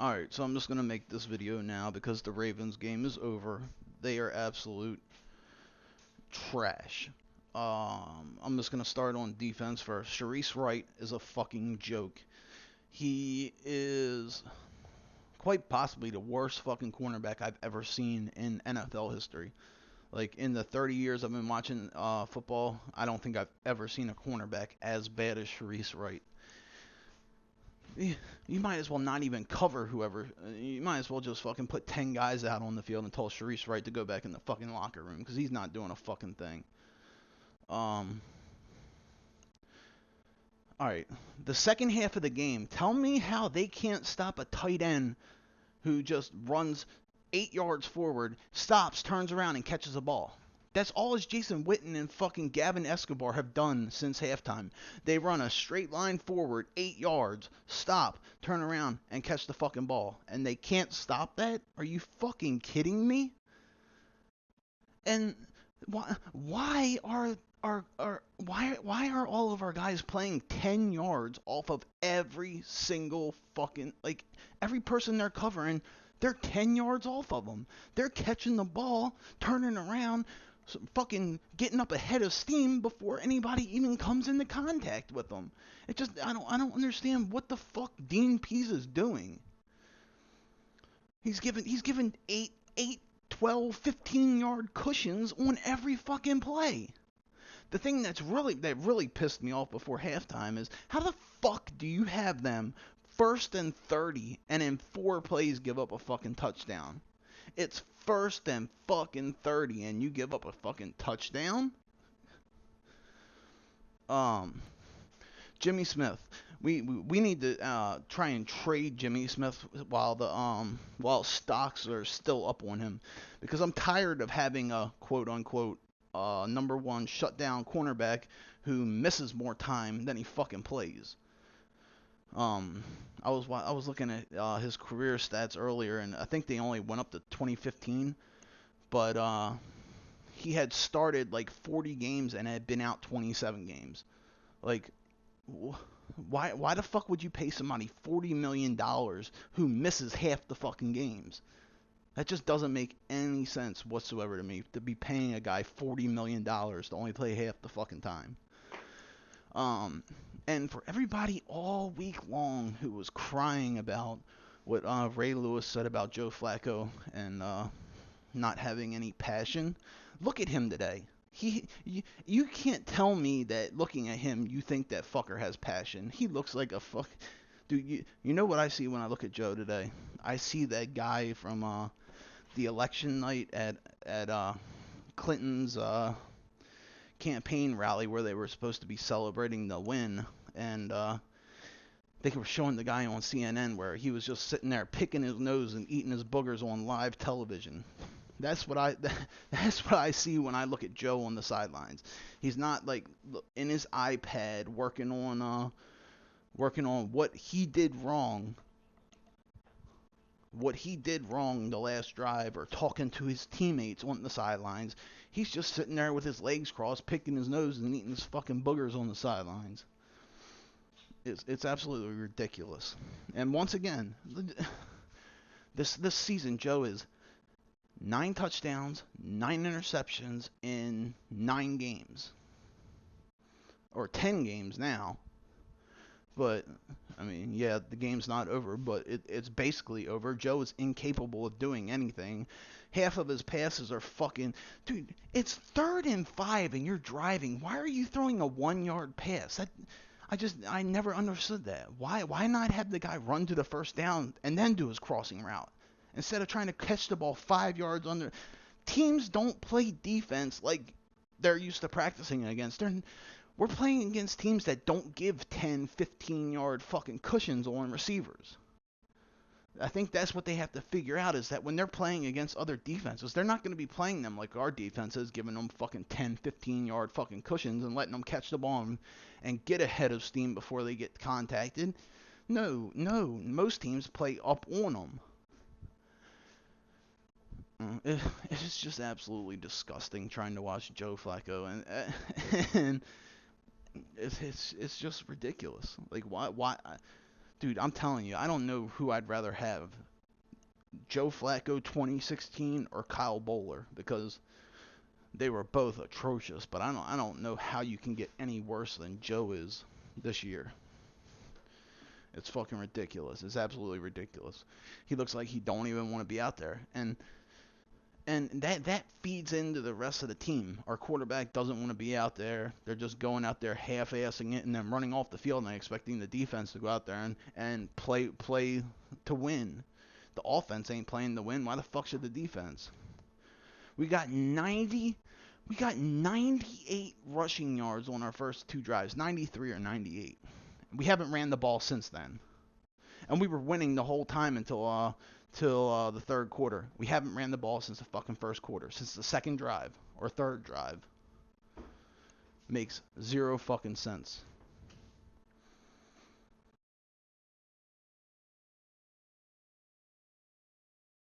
Alright, so I'm just gonna make this video now because the Ravens game is over. They are absolute trash. I'm just gonna start on defense first. Sharice Wright is a fucking joke. He is quite possibly the worst fucking cornerback I've ever seen in NFL history. Like in the 30 years I've been watching football, I don't think I've ever seen a cornerback as bad as Sharice Wright. You might as well not even cover whoever. You might as well just fucking put 10 guys out on the field and tell Sharice Wright to go back in the fucking locker room because he's not doing a fucking thing. Um, all right, the second half of the game. Tell me how they can't stop a tight end who just runs 8 yards forward, stops, turns around, and catches a ball. That's all as Jason Witten and fucking Gavin Escobar have done since halftime. They run a straight line forward, 8 yards, stop, turn around, and catch the fucking ball. And they can't stop that? Are you fucking kidding me? And why are all of our guys playing 10 yards off of every single fucking, like, every person they're covering? They're 10 yards off of them. They're catching the ball, turning around, fucking getting up ahead of steam before anybody even comes into contact with them. It just, I don't understand what the fuck Dean Pease is doing. He's given 8, 12, 15 yard cushions on every fucking play. The thing that really pissed me off before halftime is how the fuck do you have them first and 30 and in 4 plays give up a fucking touchdown? It's first and fucking 30 and you give up a fucking touchdown? Um, Jimmy Smith. We need to try and trade Jimmy Smith while stocks are still up on him because I'm tired of having a quote unquote number one shutdown cornerback who misses more time than he fucking plays. I was looking at his career stats earlier, and I think they only went up to 2015, but he had started like 40 games and had been out 27 games. Like, why the fuck would you pay somebody $40 million who misses half the fucking games? That just doesn't make any sense whatsoever to me to be paying a guy $40 million to only play half the fucking time. Um, and for everybody all week long who was crying about what Ray Lewis said about Joe Flacco and not having any passion, look at him today. You can't tell me that looking at him you think that fucker has passion. He looks like a fuck. Dude, you know what I see when I look at Joe today? I see that guy from the election night at Clinton's campaign rally where they were supposed to be celebrating the win, and they were showing the guy on CNN where he was just sitting there picking his nose and eating his boogers on live television. That's what I that's what I see when I look at Joe on the sidelines. He's not like in his iPad working on what he did wrong the last drive, or talking to his teammates on the sidelines. He's just sitting there with his legs crossed, picking his nose and eating his fucking boogers on the sidelines. It's absolutely ridiculous. And once again, this season, Joe is 9 touchdowns, 9 interceptions in 9 games, or 10 games now. But I mean, yeah, the game's not over, but it's basically over. Joe is incapable of doing anything. Half of his passes are fucking. Dude, it's 3rd and 5 and you're driving. Why are you throwing a 1 yard pass? I never understood that. Why not have the guy run to the first down and then do his crossing route instead of trying to catch the ball 5 yards under? Teams don't play defense like they're used to practicing against. We're playing against teams that don't give 10, 15 yard fucking cushions on receivers. I think that's what they have to figure out, is that when they're playing against other defenses, they're not going to be playing them like our defense is, giving them fucking 10, 15 yard fucking cushions and letting them catch the ball and get ahead of steam before they get contacted. No, no, most teams play up on them. It's just absolutely disgusting trying to watch Joe Flacco, and it's just ridiculous. Like, why Dude, I'm telling you, I don't know who I'd rather have. Joe Flacco 2016 or Kyle Bowler, because they were both atrocious, but I don't know how you can get any worse than Joe is this year. It's fucking ridiculous. It's absolutely ridiculous. He looks like he don't even want to be out there. And that feeds into the rest of the team. Our quarterback doesn't want to be out there. They're just going out there half-assing it and then running off the field and expecting the defense to go out there and play to win. The offense ain't playing to win. Why the fuck should the defense? We got 98 rushing yards on our first two drives, 93 or 98. We haven't ran the ball since then, and we were winning the whole time till the third quarter. We haven't ran the ball since the fucking first quarter, since the second drive or third drive. Makes zero fucking sense.